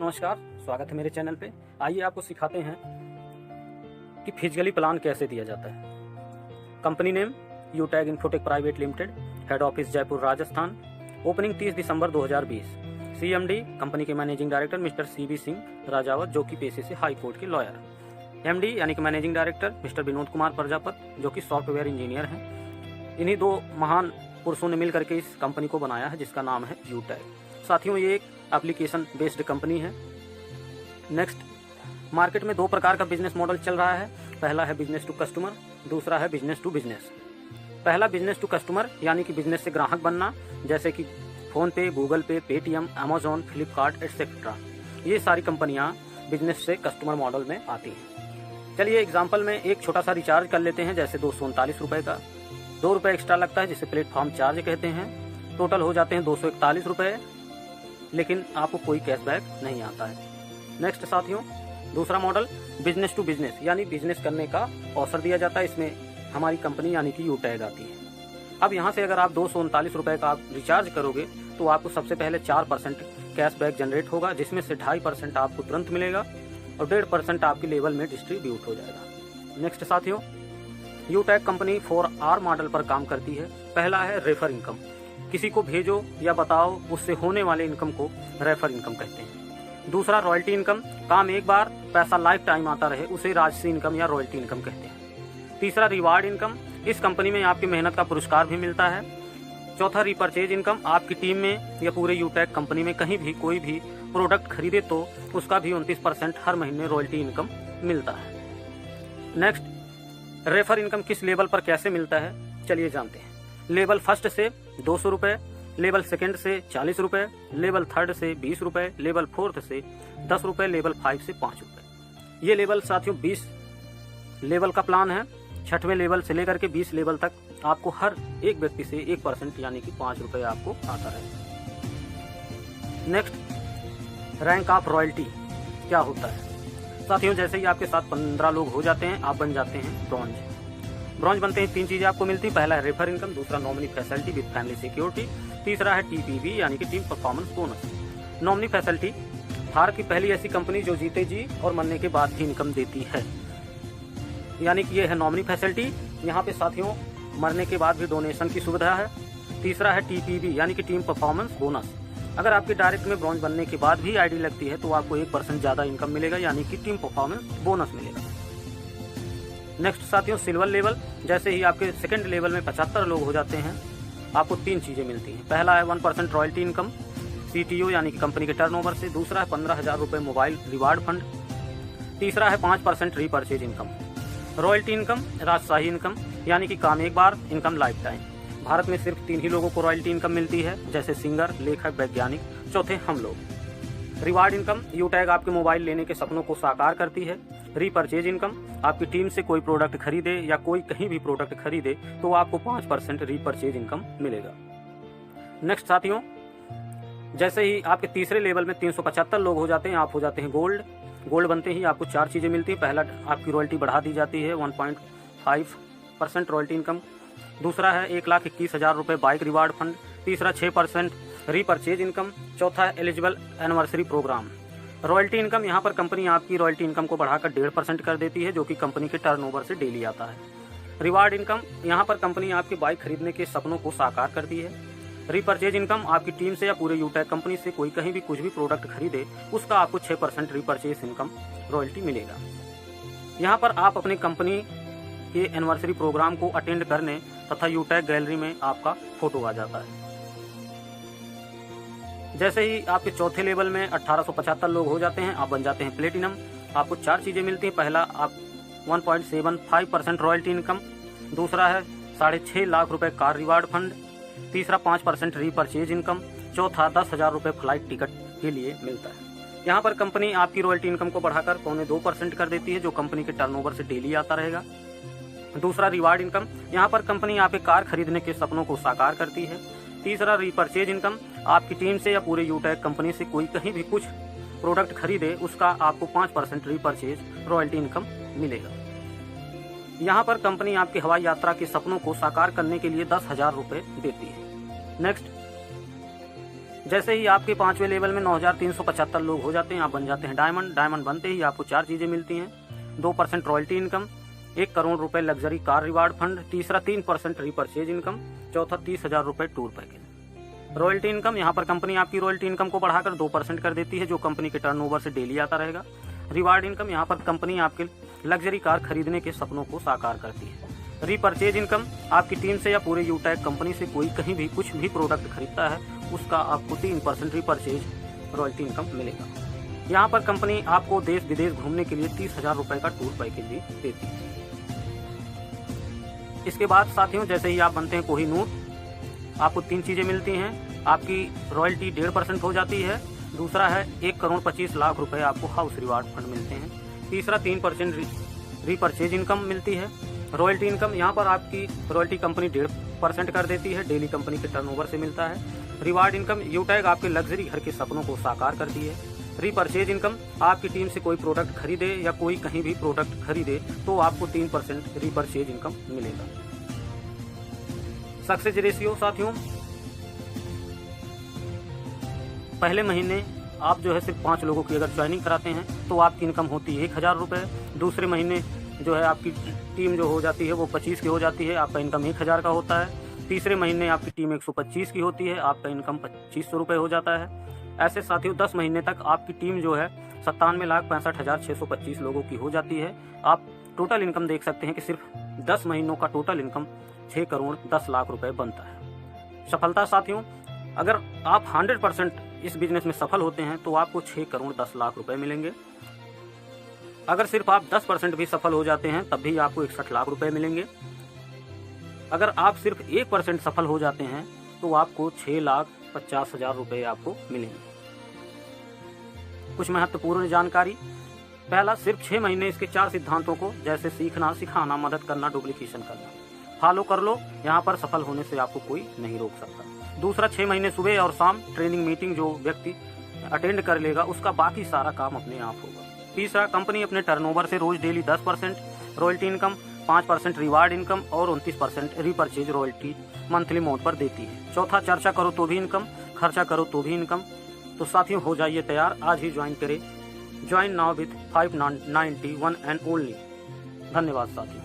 नमस्कार, स्वागत है मेरे चैनल पे। आइए आपको सिखाते हैं कि फिजिकली प्लान कैसे दिया जाता है। कंपनी नेम यूटैग infotech private limited, head office Jaipur Rajasthan, opening 30 दिसंबर 2020। CMD कंपनी के managing director mister CB Singh Rajawat, जो कि पेशे से हाई कोर्ट के लॉयर। MD यानी कि managing director mister Vinod Kumar Prajapat, जो कि सॉफ्टवेयर इंजीनियर हैं। इन्हीं दो महान पुरुषों ने मिलकर के इस कंपनी को बनाया है, जिसका नाम है यूटैग। साथियों, ये एक एप्लीकेशन बेस्ड कंपनी है। नेक्स्ट, मार्केट में दो प्रकार का बिजनेस मॉडल चल रहा है। पहला है बिजनेस टू कस्टमर, दूसरा है बिजनेस टू बिजनेस। पहला बिजनेस टू कस्टमर यानी कि बिजनेस से ग्राहक बनना, जैसे कि फोन पे, गूगल पे, पेटीएम, अमेजोन, फ्लिपकार्ट एटसेट्रा। ये सारी कंपनियां बिजनेस से कस्टमर मॉडल में आती हैं। चलिए एग्जाम्पल में एक छोटा सा रिचार्ज कर लेते हैं, जैसे 239 रुपये का। 2 रुपये एक्स्ट्रा लगता है, जिसे प्लेटफॉर्म चार्ज कहते हैं। टोटल हो जाते हैं 241 रुपये, लेकिन आपको कोई कैशबैक नहीं आता है। नेक्स्ट साथियों, दूसरा मॉडल बिजनेस टू बिजनेस यानी बिजनेस करने का अवसर दिया जाता है। इसमें हमारी कंपनी यानी कि यूटैग आती है। अब यहाँ से अगर आप 239 रुपये का आप रिचार्ज करोगे तो आपको सबसे पहले 4% कैशबैक जनरेट होगा, जिसमें से 2.5% आपको तुरंत मिलेगा और 1.5% आपके लेवल में डिस्ट्रीब्यूट हो जाएगा। नेक्स्ट साथियों, यूटैग कंपनी 4R मॉडल पर काम करती है। पहला है रेफर इनकम, किसी को भेजो या बताओ, उससे होने वाले इनकम को रेफर इनकम कहते हैं। दूसरा रॉयल्टी इनकम, काम एक बार, पैसा लाइफ टाइम आता रहे, उसे राजसी इनकम या रॉयल्टी इनकम कहते हैं। तीसरा रिवार्ड इनकम, इस कंपनी में आपकी मेहनत का पुरस्कार भी मिलता है। चौथा रिपर्चेज इनकम, आपकी टीम में या पूरे यूटैग कंपनी में कहीं भी कोई भी प्रोडक्ट खरीदे तो उसका भी 29% हर महीने रॉयल्टी इनकम मिलता है। नेक्स्ट, रेफर इनकम किस लेवल पर कैसे मिलता है, चलिए जानते हैं। लेवल फर्स्ट से 200 रुपये, लेवल सेकंड से 40 रुपये, लेवल थर्ड से 20 रुपये, लेवल फोर्थ से 10 रुपये, लेवल 5 से 5 रुपये। ये लेवल साथियों 20 लेवल का प्लान है। 6वें लेवल से लेकर के 20 लेवल तक आपको हर एक व्यक्ति से 1% यानी कि 5 रुपये आपको आता है। नेक्स्ट, रैंक ऑफ रॉयल्टी क्या होता है साथियों? जैसे ही आपके साथ 15 लोग हो जाते हैं, आप बन जाते हैं ब्रॉन्ज। ब्रॉन्ज बनते ही 3 चीजें आपको मिलती हैं। पहला है रेफर इनकम, दूसरा nominee facility with family security, तीसरा है TPV यानी कि team performance bonus. Nominee facility, Bharat की पहली ऐसी कंपनी जो जीते जी और मरने के बाद भी इनकम देती है, यानी कि ये है नॉमिनी फैसिलिटी। यहाँ पे साथियों मरने के बाद भी डोनेशन की सुविधा है। तीसरा है TPV यानी कि टीम परफॉर्मेंस बोनस। अगर आपके डायरेक्ट में ब्रॉन्ज बनने के बाद भी ID लगती है तो आपको 1% ज्यादा इनकम मिलेगा, यानी कि टीम परफॉर्मेंस बोनस मिलेगा। नेक्स्ट साथियों, सिल्वर लेवल, जैसे ही आपके सेकंड लेवल में 75 लोग हो जाते हैं, आपको 3 चीजें मिलती हैं। पहला है 1% रॉयल्टी इनकम CTO यानी कि कंपनी के टर्नओवर से, दूसरा है 15,000 रुपये मोबाइल रिवार्ड फंड, तीसरा है 5% रीपर्चेज इनकम। रॉयल्टी इनकम राजशाही इनकम यानी कि काम एक बार, इनकम लाइफ टाइम। भारत में सिर्फ 3 ही लोगों को रॉयल्टी इनकम मिलती है, जैसे सिंगर, लेखक, वैज्ञानिक, चौथे हम लोग। रिवार्ड इनकम, यूटैग आपके मोबाइल लेने के सपनों को साकार करती है। रीपर्चेज इनकम, आपकी टीम से कोई प्रोडक्ट खरीदे या कोई कहीं भी प्रोडक्ट खरीदे तो आपको 5% रीपर्चेज इनकम मिलेगा। नेक्स्ट साथियों, जैसे ही आपके तीसरे लेवल में 375 लोग हो जाते हैं, आप हो जाते हैं गोल्ड। गोल्ड बनते ही आपको 4 चीजें मिलती हैं। पहला, आपकी रॉयल्टी बढ़ा दी जाती है 1.5% रॉयल्टी इनकम। दूसरा है 1,21,000 रुपये बाइक रिवार्ड फंड। तीसरा 6% रीपर्चेज इनकम। चौथा है eligible anniversary program. Royalty income, यहाँ पर कंपनी आपकी रॉयल्टी इनकम को बढ़ाकर 1.5% कर देती है, जो कि कंपनी के टर्नओवर से डेली आता है। रिवार्ड इनकम, यहाँ पर कंपनी आपके बाइक खरीदने के सपनों को साकार करती है। रीपर्चेज इनकम, आपकी टीम से या पूरे यूटैग कंपनी से कोई कहीं भी कुछ भी प्रोडक्ट खरीदे उसका आपको 6% रीपर्चेज इनकम रॉयल्टी मिलेगा। यहाँ पर आप अपनी कंपनी के एनिवर्सरी प्रोग्राम को अटेंड करने तथा यूटैग गैलरी में आपका फोटो आ जाता है। जैसे ही आपके चौथे लेवल में 1875 लोग हो जाते हैं, आप बन जाते हैं प्लेटिनम। आपको 4 चीजें मिलती हैं। पहला, आप 1.75% रॉयल्टी इनकम। दूसरा है 6.5 लाख रुपए कार रिवार्ड फंड। तीसरा 5% रीपर्चेज इनकम। चौथा 10,000 रुपये फ्लाइट टिकट के लिए मिलता है। यहाँ पर कंपनी आपकी रॉयल्टी इनकम को बढ़ाकर 2.25% कर देती है, जो कंपनी के टर्नओवर से डेली आता रहेगा। दूसरा रिवार्ड इनकम, यहाँ पर कंपनी आपके कार खरीदने के सपनों को साकार करती है। तीसरा रिपर्चेज इनकम, आपकी टीम से या पूरे यूटैग कंपनी से कोई कहीं भी कुछ प्रोडक्ट खरीदे उसका आपको 5% रीपर्चेज रॉयल्टी इनकम मिलेगा। यहाँ पर कंपनी आपकी हवाई यात्रा के सपनों को साकार करने के लिए 10,000 रुपये देती है। नेक्स्ट, जैसे ही आपके 5वें लेवल में 9,375 लोग हो जाते हैं, आप बन जाते हैं डायमंड। डायमंड बनते ही आपको 4 चीज़ें मिलती हैं। 2% रॉयल्टी इनकम, 1 करोड़ रुपए लग्जरी कार रिवार्ड फंड, तीसरा 3% रीपरचेज इनकम, चौथा 30,000 रुपए टूर पैकेज। रॉयल्टी इनकम, यहाँ पर कंपनी आपकी रॉयल्टी इनकम को बढ़ाकर 2% कर देती है, जो कंपनी के टर्नओवर से डेली आता रहेगा। रिवार्ड इनकम, यहाँ पर कंपनी आपके लग्जरी कार खरीदने के सपनों को साकार करती है। रीपरचेज इनकम, आपकी टीम से या पूरे यूटैग कंपनी से कोई कहीं भी कुछ भी प्रोडक्ट खरीदता है, उसका आपको 3% रीपरचेज रॉयल्टी इनकम मिलेगा। यहाँ पर कंपनी आपको देश विदेश घूमने के लिए 30,000 रुपए का टूर पैकेज भी देती है। इसके बाद साथियों, जैसे ही आप बनते हैं कोहिनूर, आपको 3 चीजें मिलती हैं। आपकी रॉयल्टी 1.5% हो जाती है। दूसरा है 1,25,00,000 रुपए आपको हाउस रिवार्ड फंड मिलते हैं। तीसरा 3% रीपरचेज इनकम मिलती है। रॉयल्टी इनकम, यहाँ पर आपकी रॉयल्टी कंपनी 1.5% कर देती है, डेली कंपनी के टर्नओवर से मिलता है। रिवार्ड इनकम, यूटैग आपके लग्जरी घर के सपनों को साकार करती है। रीपरचेज इनकम, आपकी टीम से कोई प्रोडक्ट खरीदे या कोई कहीं भी प्रोडक्ट खरीदे तो आपको 3% रीपरचेज इनकम मिलेगा। सक्सेस रेशियो साथियों, पहले महीने आप जो है सिर्फ 5 लोगों की अगर ज्वाइनिंग कराते हैं तो आपकी इनकम होती है 1,000 रुपये। दूसरे महीने जो है आपकी टीम जो हो जाती है वो 25 की हो जाती है, आपका इनकम 1,000 का होता है। तीसरे महीने आपकी टीम 125 की होती है, आपका इनकम 2,500 रुपये हो जाता है। ऐसे साथियों 10 महीने तक आपकी टीम जो है 97,65,625 लोगों की हो जाती है। आप टोटल इनकम देख सकते हैं कि सिर्फ 10 महीनों का टोटल इनकम 6 करोड़ 10 लाख रुपए बनता है। सफलता साथियों, अगर आप 100% इस बिजनेस में सफल होते हैं तो आपको 6 करोड़ 10 लाख रुपए मिलेंगे। अगर सिर्फ आप 10% भी सफल हो जाते हैं तब भी आपको 61 लाख रुपए मिलेंगे। अगर आप सिर्फ 1% सफल हो जाते हैं तो आपको 6,50,000 रुपए आपको मिलेंगे। कुछ महत्वपूर्ण जानकारी। पहला, सिर्फ 6 महीने इसके 4 सिद्धांतों को, जैसे सीखना, सिखाना, मदद करना, डुप्लीकेशन करना, फॉलो कर लो। यहाँ पर सफल होने से आपको कोई नहीं रोक सकता। दूसरा, 6 महीने सुबह और शाम ट्रेनिंग मीटिंग जो व्यक्ति अटेंड कर लेगा उसका बाकी सारा काम अपने आप होगा। तीसरा, कंपनी अपने टर्नओवर से रोज daily 10% royalty income, 5% reward income और 29% रीपरचेज रॉयल्टी मंथली मोड पर देती है। चौथा, चर्चा करो तो भी इनकम, खर्चा करो तो भी इनकम। तो साथियों हो जाइए तैयार, आज ही ज्वाइन करें। Join now with 591 and only. धन्यवाद साथियों।